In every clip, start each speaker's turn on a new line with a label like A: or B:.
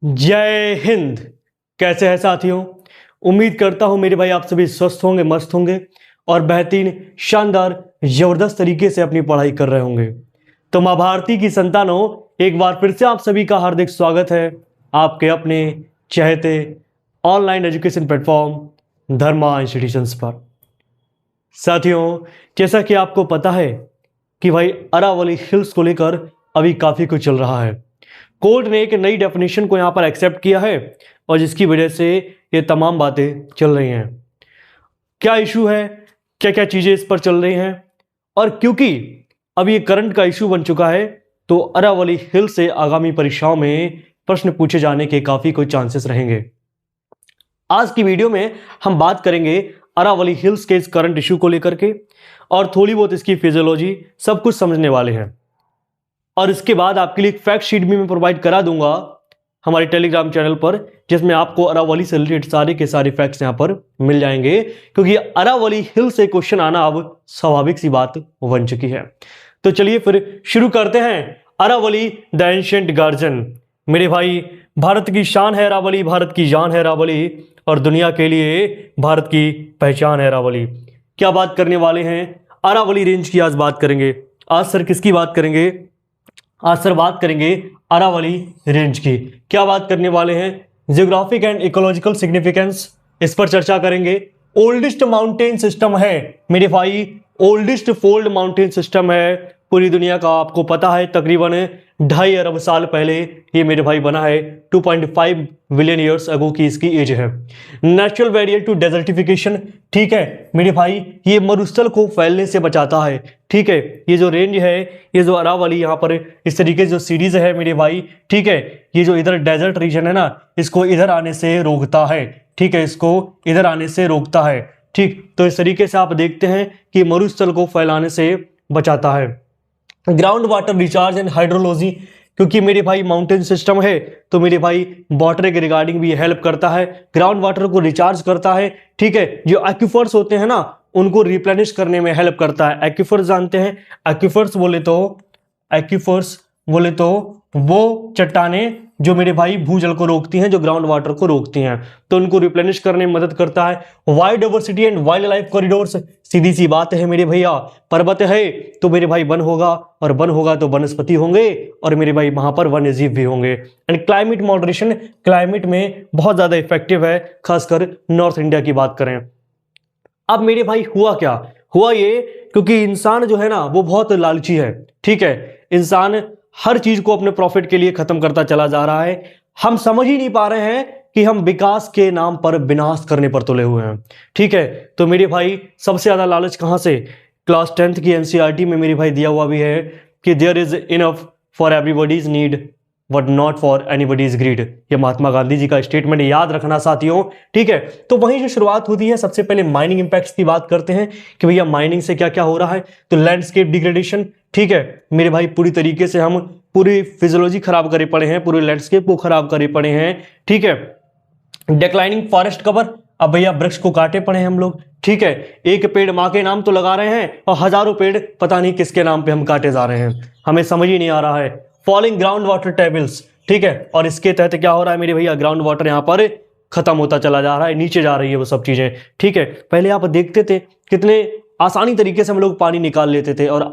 A: जय हिंद। कैसे हैं साथियों? उम्मीद करता हूं मेरे भाई आप सभी स्वस्थ होंगे, मस्त होंगे और बेहतरीन, शानदार, जबरदस्त तरीके से अपनी पढ़ाई कर रहे होंगे। तो मां भारती की संतानों, एक बार फिर से आप सभी का हार्दिक स्वागत है आपके अपने चहेते ऑनलाइन एजुकेशन प्लेटफॉर्म धर्मा इंस्टीट्यूशंस पर। साथियों, जैसा कि आपको पता है कि भाई अरावली हिल्स को लेकर अभी काफी कुछ चल रहा है। कोर्ट ने एक नई डेफिनेशन को यहां पर एक्सेप्ट किया है और जिसकी वजह से ये तमाम बातें चल रही हैं। क्या इशू है, क्या क्या चीजें इस पर चल रही हैं, और क्योंकि अब ये करंट का इशू बन चुका है तो अरावली हिल से आगामी परीक्षाओं में प्रश्न पूछे जाने के काफी कुछ चांसेस रहेंगे। आज की वीडियो में हम बात करेंगे अरावली हिल्स के इस करंट इशू को लेकर के और थोड़ी बहुत इसकी फिजियोलॉजी सब कुछ समझने वाले हैं। और इसके बाद आपके लिए एक फैक्ट शीट भी मैं प्रोवाइड करा दूंगा हमारे टेलीग्राम चैनल पर, जिसमें आपको अरावली से रिलेटेड सारे के सारे फैक्ट्स यहां पर मिल जाएंगे, क्योंकि अरावली हिल से क्वेश्चन आना अब स्वाभाविक सी बात बन चुकी है। तो चलिए फिर शुरू करते हैं। Aravalli the ancient guardian. मेरे भाई, भारत की शान है अरावली, भारत की जान है अरावली और दुनिया के लिए भारत की पहचान है अरावली। क्या बात करने वाले हैं? अरावली रेंज की आज बात करेंगे। आज सर किसकी बात करेंगे? आज सर बात करेंगे अरावली रेंज की। क्या बात करने वाले हैं? जियोग्राफिक एंड इकोलॉजिकल सिग्निफिकेंस, इस पर चर्चा करेंगे। ओल्डेस्ट माउंटेन सिस्टम है मेरे भाई, ओल्डेस्ट फोल्ड माउंटेन सिस्टम है पूरी दुनिया का। आपको पता है तकरीबन 2.5 अरब साल पहले ये मेरे भाई बना है। 2.5 बिलियन ईयर्स अगो की इसकी एज है। नेचुरल बैरियर टू डेजर्टिफिकेशन, ठीक है मेरे भाई, ये मरुस्थल को फैलने से बचाता है। ठीक है, ये जो रेंज है, ये जो अरावली यहाँ पर इस तरीके से जो सीरीज है मेरे भाई, ठीक है, ये जो इधर डेजर्ट रीजन है ना, इसको इधर आने से रोकता है। ठीक है, इसको इधर आने से रोकता है। ठीक, तो इस तरीके से आप देखते हैं कि मरुस्थल को फैलाने से बचाता है। Ground water recharge and hydrology, क्योंकि मेरे भाई माउंटेन सिस्टम है तो मेरे भाई वाटर के रिगार्डिंग भी हेल्प करता है, ग्राउंड वाटर को रिचार्ज करता है। ठीक है, जो एक्विफर्स होते हैं ना, उनको रिप्लेनिश करने में हेल्प करता है। एक्विफर्स जानते हैं? एक्विफर्स बोले तो वो चट्टानें जो मेरे भाई भूजल को रोकती हैं, जो ग्राउंड वाटर को रोकती हैं, तो उनको रिप्लेनिश करने में मदद करता है। Biodiversity and wildlife corridors, सीधी सी बात है मेरे भैया, पर्वत है तो मेरे भाई वन होगा और वन होगा तो वनस्पति होंगे और मेरे भाई वहां पर वन्य जीव भी होंगे। एंड क्लाइमेट मॉडरेशन, क्लाइमेट में बहुत ज्यादा इफेक्टिव है, खासकर नॉर्थ इंडिया की बात करें। अब मेरे भाई हुआ क्या? हुआ ये, क्योंकि इंसान जो है ना वो बहुत लालची है। ठीक है, इंसान हर चीज को अपने प्रॉफिट के लिए खत्म करता चला जा रहा है। हम समझ ही नहीं पा रहे हैं कि हम विकास के नाम पर विनाश करने पर तुले हुए हैं। ठीक है, तो मेरे भाई सबसे ज्यादा लालच कहां से? क्लास 10th की एनसीईआरटी में मेरे भाई दिया हुआ भी है कि there is enough for everybody's need but not for anybody's greed. ये महात्मा गांधी जी का स्टेटमेंट याद रखना साथियों। ठीक है, तो वहीं जो शुरुआत होती है, सबसे पहले माइनिंग इंपैक्ट्स की बात करते हैं कि भैया माइनिंग से क्या क्या हो रहा है। तो लैंडस्केप डिग्रेडेशन, ठीक है मेरे भाई, पूरी तरीके से हम पूरी फिजियोलॉजी खराब करे पड़े हैं, पूरे लैंडस्केप को खराब करे पड़े हैं। ठीक है, डिक्लाइनिंग फॉरेस्ट कवर, अब भैया वृक्ष को काटे पड़े हैं हम लोग। ठीक है, एक पेड़ मां के नाम तो लगा रहे हैं और हजारों पेड़ पता नहीं किसके नाम पे हम काटे जा रहे हैं, हमें समझ ही नहीं आ रहा है। फॉलिंग ग्राउंड वाटर टेबल्स, ठीक है, और इसके तहत क्या हो रहा है मेरे भैया, ग्राउंड वाटर यहाँ पर खत्म होता चला जा रहा है, नीचे जा रही है वो सब चीजें। ठीक है, पहले आप देखते थे कितने आसानी तरीके से हम लोग पानी निकाल लेते थे और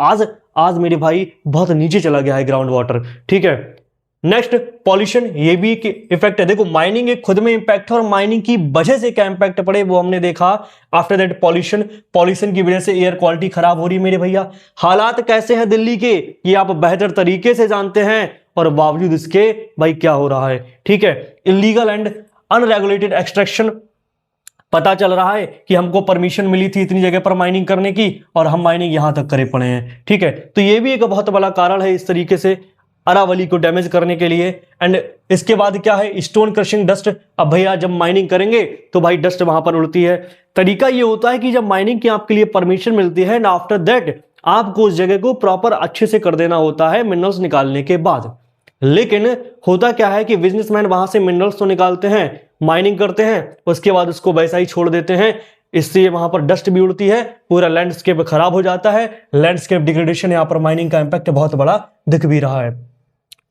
A: आज मेरे भाई बहुत नीचे चला गया है ग्राउंड वाटर। ठीक है, नेक्स्ट पॉल्यूशन, ये भी एक इफेक्ट है। देखो माइनिंग एक खुद में इंपैक्ट है और माइनिंग की वजह से क्या इंपैक्ट पड़े वो हमने देखा। आफ्टर दैट पॉल्यूशन की वजह से एयर क्वालिटी खराब हो रही है मेरे भैया। हालात कैसे हैं दिल्ली के ये आप बेहतर तरीके से जानते हैं और बावजूद इसके भाई क्या हो रहा है। ठीक है, इलीगल एंड अनरेगुलेटेड एक्सट्रैक्शन, पता चल रहा है कि हमको परमिशन मिली थी इतनी जगह पर माइनिंग करने की और हम माइनिंग यहां तक करे पड़े हैं। ठीक है, तो ये भी एक बहुत बड़ा कारण है इस तरीके से अरावली को डैमेज करने के लिए। एंड इसके बाद क्या है, स्टोन क्रशिंग डस्ट। अब भैया जब माइनिंग करेंगे तो भाई डस्ट वहां पर उड़ती है। तरीका ये होता है कि जब माइनिंग की आपके लिए परमिशन मिलती है ना, आफ्टर दैट आपको उस जगह को प्रॉपर अच्छे से कर देना होता है मिनरल्स निकालने के बाद। लेकिन होता क्या है कि बिजनेसमैन वहां से मिनरल्स तो निकालते हैं, माइनिंग करते हैं, उसके बाद उसको वैसा ही छोड़ देते हैं। इससे वहां पर डस्ट भी उड़ती है, पूरा लैंडस्केप खराब हो जाता है। लैंडस्केप डिग्रेडेशन, यहाँ पर माइनिंग का इंपैक्ट बहुत बड़ा दिख भी रहा है।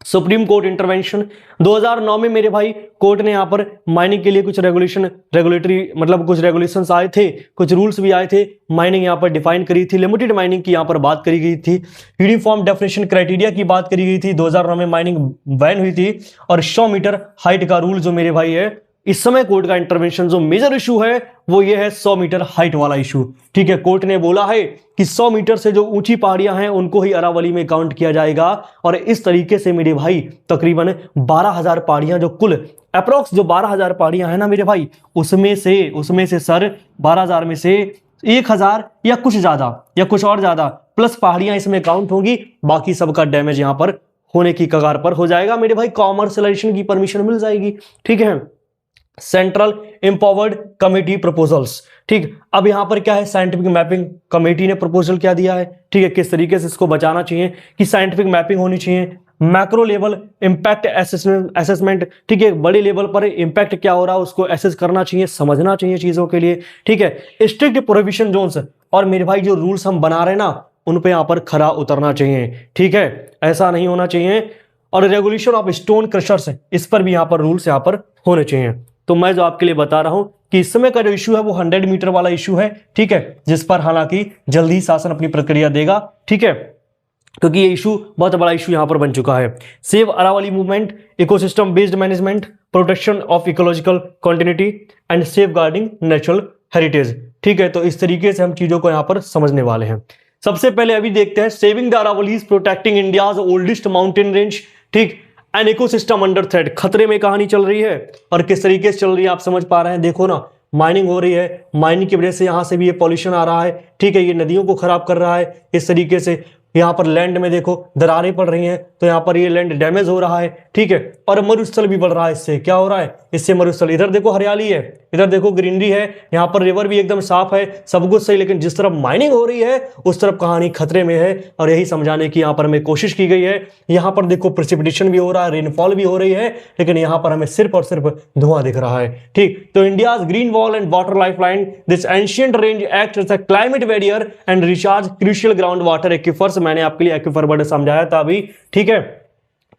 A: सुप्रीम कोर्ट इंटरवेंशन 2009 में मेरे भाई कोर्ट ने यहाँ पर माइनिंग के लिए कुछ रेगुलेटरी मतलब कुछ रेगुलेशंस आए थे, कुछ रूल्स भी आए थे। माइनिंग यहाँ पर डिफाइन करी थी, लिमिटेड माइनिंग की यहाँ पर बात करी गई थी, यूनिफॉर्म डेफिनेशन क्राइटेरिया की बात करी गई थी। 2009 में माइनिंग बैन हुई थी और 100 मीटर हाइट का रूल जो मेरे भाई है इस समय कोर्ट का इंटरवेंशन जो मेजर इशू है वो ये है 100 मीटर हाइट वाला इशू। ठीक है, कोर्ट ने बोला है कि 100 मीटर से जो ऊंची पहाड़ियां हैं उनको ही अरावली में काउंट किया जाएगा। और इस तरीके से मेरे भाई तकरीबन 12,000 पहाड़ियां जो कुल अप्रोक्स जो 12,000 पहाड़ियां हैं ना मेरे भाई, उसमें से सर 12,000 में से 1,000 या कुछ ज्यादा या कुछ और ज्यादा प्लस पहाड़ियां इसमें काउंट होंगी, बाकी सबका डैमेज यहां पर होने की कगार पर हो जाएगा मेरे भाई। कॉमर्शियलाइजेशन की परमिशन मिल जाएगी। ठीक है, सेंट्रल एम्पावर्ड कमेटी प्रपोजल्स। ठीक, अब यहां पर क्या है, साइंटिफिक मैपिंग कमेटी ने प्रपोजल क्या दिया है, ठीक है, किस तरीके से इसको बचाना चाहिए कि साइंटिफिक मैपिंग होनी चाहिए, मैक्रो लेवल इंपैक्ट असेसमेंट। ठीक है, बड़े लेवल पर इंपैक्ट क्या हो रहा है उसको एसेस करना चाहिए, समझना चाहिए चीजों के लिए। ठीक है, स्ट्रिक्ट प्रोहिबिशन जोन्स, और मेरे भाई जो रूल्स हम बना रहे हैं ना उन पे यहां पर खरा उतरना चाहिए। ठीक है, ऐसा नहीं होना चाहिए। और रेगुलेशन ऑफ स्टोन क्रशर्स, इस पर भी यहां पर रूल्स यहां पर होने चाहिए। तो मैं जो आपके लिए बता रहा हूं कि इस समय का जो इशू है वो 100 मीटर वाला इशू है। ठीक है, जिस पर हालांकि जल्दी ही शासन अपनी प्रक्रिया देगा। ठीक है, क्योंकि ये इशू बहुत बड़ा इशू यहां पर बन चुका है। Save Aravalli movement, ecosystem based management, protection of ecological continuity and safeguarding natural heritage. ठीक है, तो इस तरीके से हम चीजों को यहां पर समझने वाले हैं। सबसे पहले अभी देखते हैं saving the Aravallis protecting India's oldest mountain range. ठीक, एन इकोसिस्टम अंडर थ्रेट, खतरे में कहानी चल रही है और किस तरीके से चल रही है आप समझ पा रहे हैं। देखो ना, माइनिंग हो रही है, माइनिंग की वजह से यहां से भी ये पॉल्यूशन आ रहा है। ठीक है, ये नदियों को खराब कर रहा है। इस तरीके से यहां पर लैंड में देखो दरारें पड़ रही हैं, तो यहां पर ये लैंड डैमेज हो रहा है। ठीक है, और मरुस्थल भी बढ़ रहा है। इससे क्या हो रहा है, इससे मरुस्थल, इधर देखो हरियाली है, इधर देखो ग्रीनरी है, यहां पर रिवर भी एकदम साफ है, सब कुछ सही, लेकिन जिस तरफ माइनिंग हो रही है उस तरफ कहानी खतरे में है। और यही समझाने की यहां पर हमें कोशिश की गई है। यहां पर देखो प्रेसिपिटेशन भी हो रहा है, रेनफॉल भी हो रही है, लेकिन यहां पर हमें सिर्फ और सिर्फ धुआं दिख रहा है। ठीक, तो India's green wall and water lifeline, this ancient range act as a climate barrier and recharge crucial ground water aquifers. मैंने आपके लिए एक्विफर वर्ड समझाया था अभी। ठीक है,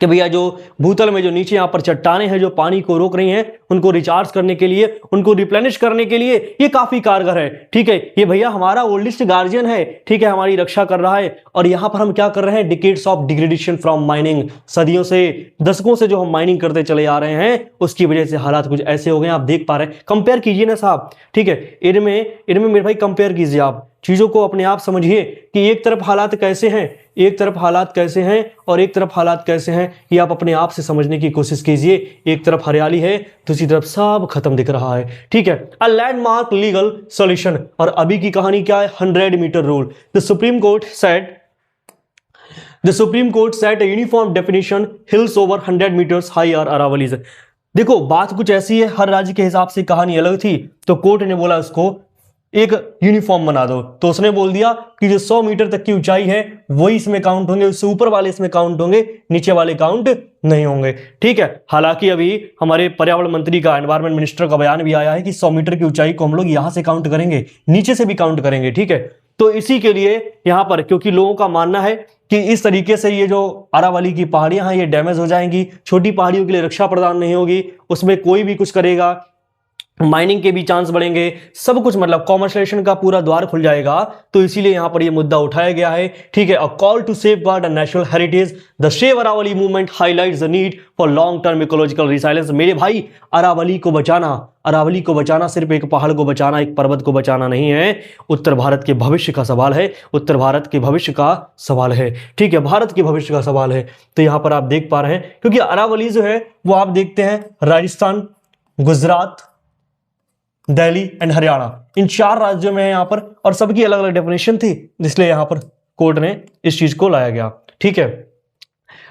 A: कि भैया जो भूतल में जो नीचे यहां पर चट्टानें हैं जो पानी को रोक रही हैं उनको रिचार्ज करने के लिए, उनको रिप्लेनिश करने के लिए ये काफी कारगर है। ठीक है, ये भैया हमारा ओल्डेस्ट गार्जियन है। ठीक है, हमारी रक्षा कर रहा है। और यहां पर हम क्या कर रहे हैं, decades of degradation from mining, सदियों से दशकों से जो हम माइनिंग करते चले आ रहे हैं उसकी वजह से हालात कुछ ऐसे हो गए, आप देख पा रहे हैं। कंपेयर कीजिए ना साहब। ठीक है, इनमें मेरे भाई कंपेयर कीजिए, आप चीजों को अपने आप समझिए कि एक तरफ हालात कैसे हैं, एक तरफ हालात कैसे हैं और एक तरफ हालात कैसे हैं, ये आप अपने आप से समझने की कोशिश कीजिए। एक तरफ हरियाली है, दूसरी तरफ सब खत्म दिख रहा है। ठीक है, अ लैंडमार्क लीगल सॉल्यूशन, और अभी की कहानी क्या है, 100 metre rule. The Supreme Court set a uniform definition hills over 100 meters high are Aravali's। देखो बात कुछ ऐसी है, हर राज्य के हिसाब से कहानी अलग थी, तो कोर्ट ने बोला उसको एक यूनिफॉर्म बना दो। तो उसने बोल दिया कि जो 100 मीटर तक की ऊंचाई है वही इसमें काउंट होंगे, उससे ऊपर वाले इसमें काउंट होंगे, नीचे वाले काउंट नहीं होंगे। ठीक है, हालांकि अभी हमारे पर्यावरण मंत्री का, एनवायरमेंट मिनिस्टर का बयान भी आया है कि 100 मीटर की ऊंचाई को हम लोग यहां से काउंट करेंगे, नीचे से भी काउंट करेंगे। ठीक है, तो इसी के लिए यहां पर, क्योंकि लोगों का मानना है कि इस तरीके से ये जो अरावली की पहाड़ियां हैं ये डैमेज हो जाएंगी, छोटी पहाड़ियों के लिए रक्षा प्रदान नहीं होगी, उसमें कोई भी कुछ करेगा, माइनिंग के भी चांस बढ़ेंगे, सब कुछ मतलब कॉमर्शियलाइजेशन का पूरा द्वार खुल जाएगा। तो इसीलिए यहां पर ये मुद्दा उठाया गया है। ठीक है, a call to safeguard a national heritage, the save Aravalli movement highlights the need for long term ecological resilience. मेरे भाई, अरावली को बचाना सिर्फ एक पहाड़ को बचाना, एक पर्वत को बचाना नहीं है, उत्तर भारत के भविष्य का सवाल है, उत्तर भारत के भविष्य का सवाल है। ठीक है, भारत के भविष्य का सवाल है। तो यहां पर आप देख पा रहे हैं, क्योंकि अरावली जो है वो आप देखते हैं राजस्थान, गुजरात, दिल्ली एंड हरियाणा, इन 4 राज्यों में है यहां पर, और सबकी अलग अलग डेफिनेशन थी, इसलिए यहां पर कोर्ट ने इस चीज को लाया गया। ठीक है,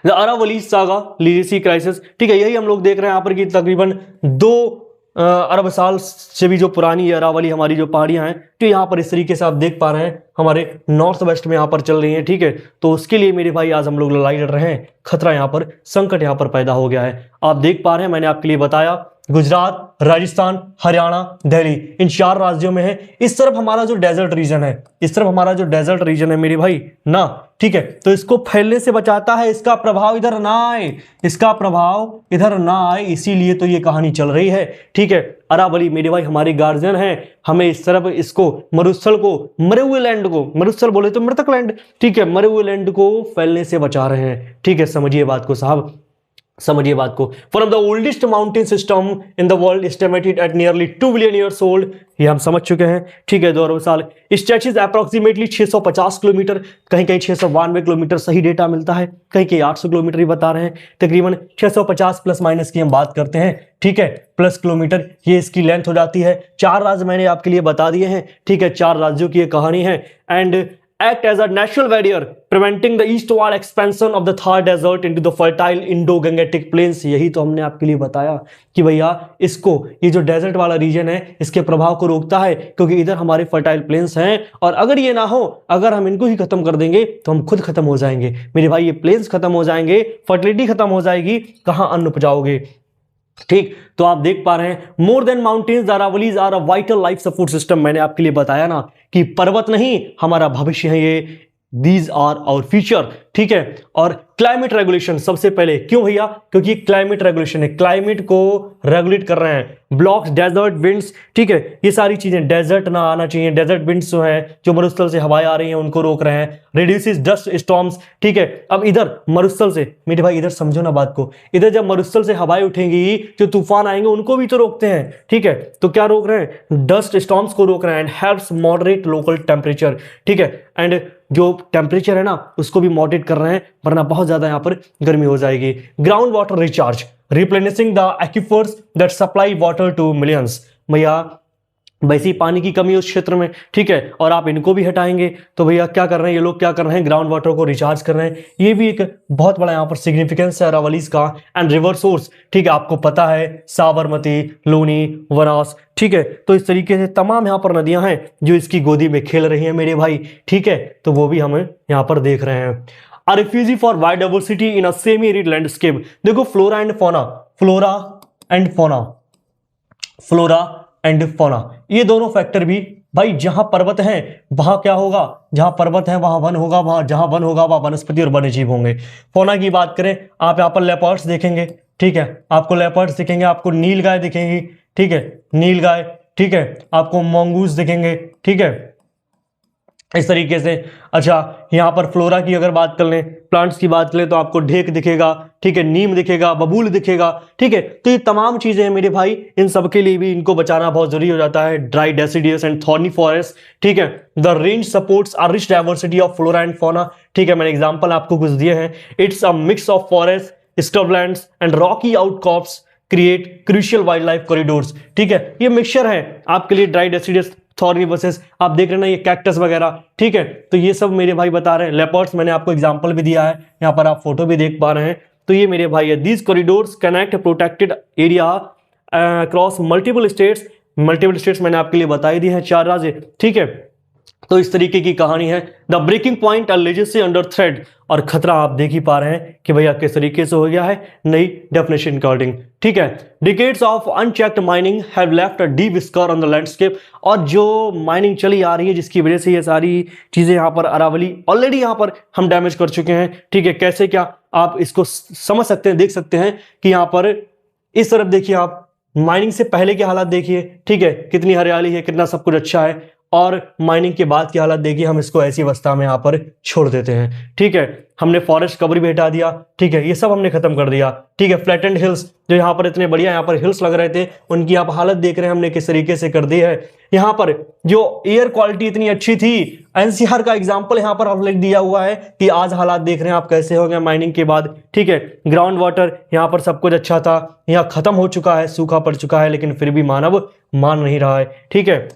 A: the Aravalli saga legacy crisis. ठीक है, यही हम लोग देख रहे हैं यहां पर कि तकरीबन 2 अरब साल से भी जो पुरानी अरावली हमारी जो पहाड़ियां हैं जो यहाँ पर इस तरीके से आप देख पा रहे हैं हमारे नॉर्थ वेस्ट में यहाँ पर चल रही है, ठीक है। तो उसके लिए मेरे भाई आज हम लोग लड़ाई लड़ रहे हैं, खतरा यहाँ पर, संकट यहाँ पर पैदा हो गया है। आप देख पा रहे हैं, मैंने आपके लिए बताया गुजरात, राजस्थान, हरियाणा, दिल्ली, इन 4 राज्यों में है। इस तरफ हमारा जो डेजर्ट रीजन है, इस तरफ हमारा जो डेजर्ट रीजन है मेरे भाई ना, ठीक है, तो इसको फैलने से बचाता है, इसका प्रभाव इधर ना आए, इसका प्रभाव इधर ना आए, इसीलिए तो ये कहानी चल रही है, ठीक है। अरावली मेरे भाई हमारे गार्जियन हैं, हमें इस तरफ इसको मरुस्थल को, मरे हुए लैंड को, मरुस्थल बोले तो मृतक लैंड, ठीक है, मरे हुए लैंड को फैलने से बचा रहे हैं, ठीक है। समझिए बात को साहब, समझिए बात को। One of the oldest mountain system in the world estimated at nearly 2 billion years old, ये हम समझ चुके हैं, ठीक है, 2 अरब साल। स्ट्रेचेज अप्रोक्सीमेटली 650 किलोमीटर, कहीं कहीं 692 किलोमीटर सही डेटा मिलता है, कहीं कहीं 800 किलोमीटर ही बता रहे हैं, तकरीबन 650 प्लस माइनस की हम बात करते हैं, ठीक है, प्लस किलोमीटर ये इसकी लेंथ हो जाती है। 4 राज्य मैंने आपके लिए बता दिए हैं, ठीक है, 4 राज्यों की ये कहानी है। And act as a natural barrier preventing the eastward expansion of the Thar desert into the fertile Indo-Gangetic plains। यही तो हमने आपके लिए बताया कि भैया इसको, ये जो डेजर्ट वाला रीजन है, इसके प्रभाव को रोकता है, क्योंकि इधर हमारे फर्टाइल प्लेन्स हैं, और अगर ये ना हो, अगर हम इनको ही खत्म कर देंगे तो हम खुद खत्म हो जाएंगे मेरे भाई, ये प्लेन्स खत्म हो जाएंगे, फर्टिलिटी खत्म हो जाएगी, कहां अन्न उपजाओगे, ठीक। तो आप देख पा रहे हैं, more than mountains the Aravallis are a vital life support system. मैंने आपके लिए बताया ना कि पर्वत नहीं हमारा भविष्य है, ये दीज आर आवर फ्यूचर, ठीक है। और क्लाइमेट रेगुलेशन सबसे पहले, क्यों भैया, क्योंकि क्लाइमेट रेगुलेशन है, क्लाइमेट को रेगुलेट कर रहे हैं। ब्लॉक्स डेजर्ट विंड्स, ठीक है, ये सारी चीजें, डेजर्ट ना आना चाहिए, डेजर्ट विंड्स जो है, जो मरुस्थल से हवाएं आ रही हैं उनको रोक रहे हैं। रिड्यूसेस डस्ट स्टॉर्म्स, ठीक है। अब इधर मरुस्थल से मेरे भाई, इधर समझो ना बात को, इधर जब मरुस्थल से हवाएं उठेंगी, जो तूफान आएंगे उनको भी तो रोकते हैं, ठीक है। तो क्या रोक रहे हैं, डस्ट स्टॉर्म्स को रोक रहे हैं। And helps moderate local temperature, ठीक है, एंड जो टेम्परेचर है ना उसको भी मॉडरेट कर रहे हैं, वरना बहुत ज्यादा यहां पर गर्मी हो जाएगी। Ground water recharge, replenishing the aquifers that supply water to millions. भैया वैसी पानी की कमी उस क्षेत्र में, ठीक है, और आप इनको भी हटाएंगे, तो भैया क्या कर रहे हैं ये लोग, क्या कर रहे हैं, ग्राउंड वाटर को रिचार्ज कर रहे हैं। ये भी एक बहुत बड़ा यहाँ पर सिग्निफिकेंस है अरावलीज का। एंड रिवर सोर्स, ठीक है, आपको पता है साबरमती, लूनी, वनास, ठीक है, तो इस तरीके से तमाम यहाँ पर नदियां हैं जो इसकी गोदी में खेल रही हैं मेरे भाई, ठीक है, तो वो भी हम यहाँ पर देख रहे हैं। A refuge for biodiversity in a semi-arid landscape। देखो flora and fauna, flora and fauna, flora and fauna, ये दोनों फैक्टर भी भाई, जहां पर्वत हैं वहां क्या होगा, जहां पर्वत है वहां वन होगा, वहां जहां वन होगा वहां वनस्पति और वन्य जीव होंगे। फोना की बात करें, आप यहाँ पर लेपर्ड्स देखेंगे, ठीक है, आपको लेपर्ड्स दिखेंगे, आपको नील गाय दिखेंगी, ठीक है, नील गाय, ठीक है, आपको मंगूस दिखेंगे, ठीक है, इस तरीके से। अच्छा, यहां पर फ्लोरा की अगर बात कर लें, प्लांट्स की बात करें, तो आपको ढेक दिखेगा, ठीक है, नीम दिखेगा, बबूल दिखेगा, ठीक है। तो ये तमाम चीजें हैं मेरे भाई, इन सब के लिए भी इनको बचाना बहुत जरूरी हो जाता है। Dry deciduous and thorny forest, ठीक है। The range supports a rich diversity of flora and fauna, ठीक है, मैंने एग्जांपल आपको कुछ दिए हैं। It's a mix of forest, scrublands and rocky outcrops create crucial wildlife corridors, ठीक है। ये मिक्सचर है आपके लिए, ड्राई डेसिडियस, थॉर्नी वर्सेस, आप देख रहे हैं ना ये कैक्टस वगैरह, ठीक है, तो ये सब मेरे भाई बता रहे हैं। लेपर्ड्स मैंने आपको एग्जांपल भी दिया है, यहाँ पर आप फोटो भी देख पा रहे हैं, तो ये मेरे भाई है। These corridors connect protected area across multiple states, multiple states मैंने आपके लिए बता ही दी है, 4 राज्य, ठीक है। तो इस तरीके की कहानी है। The breaking point, legacy under threat, और खतरा आप देख ही पा रहे हैं कि भैया किस तरीके से हो गया है, नई डेफिनेशन अकॉर्डिंग, ठीक है। Decades of unchecked mining have left a deep scar on the landscape, और जो माइनिंग चली आ रही है जिसकी वजह से ये सारी चीजें यहाँ पर अरावली ऑलरेडी यहाँ पर हम डैमेज कर चुके हैं, ठीक है। कैसे, क्या आप इसको समझ सकते हैं, देख सकते हैं कि यहाँ पर इस तरफ देखिए, आप माइनिंग से पहले के हालात देखिए, ठीक है, कितनी हरियाली है, कितना सब कुछ अच्छा है, और माइनिंग के बाद की हालत देखिए, हम इसको ऐसी अवस्था में यहाँ पर छोड़ देते हैं, ठीक है। हमने फॉरेस्ट कवर भी हटा दिया, ठीक है, ये सब हमने खत्म कर दिया, ठीक है। फ्लैटेंड हिल्स, जो यहाँ पर इतने बढ़िया यहाँ पर हिल्स लग रहे थे, उनकी आप हालत देख रहे हैं हमने किस तरीके से कर दी है। यहाँ पर जो एयर क्वालिटी इतनी अच्छी थी, एनसीआर का एग्जाम्पल यहाँ पर लिख दिया हुआ है कि आज हालात देख रहे हैं आप कैसे हो गए माइनिंग के बाद, ठीक है। ग्राउंड वाटर यहाँ पर सब कुछ अच्छा था, यहाँ खत्म हो चुका है, सूखा पड़ चुका है, लेकिन फिर भी मानव मान नहीं रहा है, ठीक है।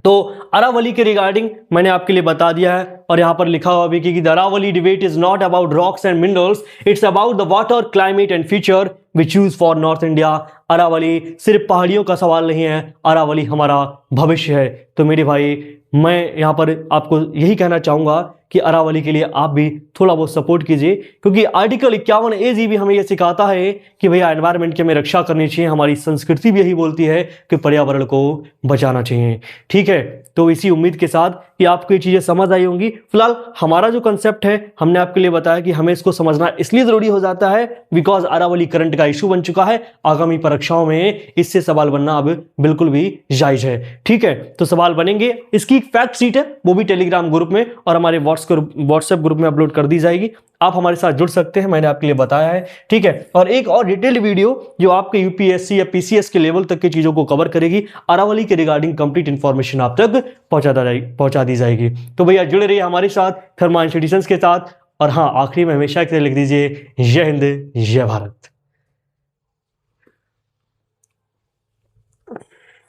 A: तो अरावली के रिगार्डिंग मैंने आपके लिए बता दिया है, और यहां पर लिखा हुआ भी कि the Aravalli debate is not about rocks and minerals, it's about the water, climate and future. We choose for north India. Aravalli सिर्फ पहाड़ियों का सवाल नहीं है, अरावली हमारा भविष्य है। तो मेरे भाई मैं यहाँ पर आपको यही कहना चाहूँगा कि अरावली के लिए आप भी थोड़ा बहुत सपोर्ट कीजिए, क्योंकि आर्टिकल 51A भी हमें यह सिखाता है कि भैया एनवायरनमेंट की हमें रक्षा करनी चाहिए। हमारी संस्कृति भी यही बोलती है कि पर्यावरण को बचाना चाहिए। ठीक है, तो इसी उम्मीद के साथ कि आपको ये चीज़ें समझ आई होंगी। फिलहाल हमारा जो कंसेप्ट है हमने आपके लिए बताया कि हमें इसको समझना इसलिए जरूरी हो जाता है बिकॉज अरावली करंट का इशू बन चुका है। आगामी परीक्षाओं में इससे सवाल बनना अब बिल्कुल भी जायज है। ठीक है, तो सवाल बनेंगे, इसकी एक फैक्ट शीट है वो भी टेलीग्राम ग्रुप में और हमारे व्हाट्सएप ग्रुप में अपलोड कर दी जाएगी। आप हमारे साथ जुड़ सकते हैं, मैंने आपके लिए बताया है। ठीक है, और एक और डिटेल्ड वीडियो जो आपके यूपीएससी या पीसीएस के लेवल तक की चीजों को कवर करेगी, अरावली के रिगार्डिंग कंप्लीट इंफॉर्मेशन आप तक पहुंचा दी जाएगी। तो भैया जुड़े रहिए हमारे साथ थर्मा इंस्टीट्यूशंस के साथ। और हाँ, आखिरी में हमेशा लिख दीजिए जय हिंद जय भारत।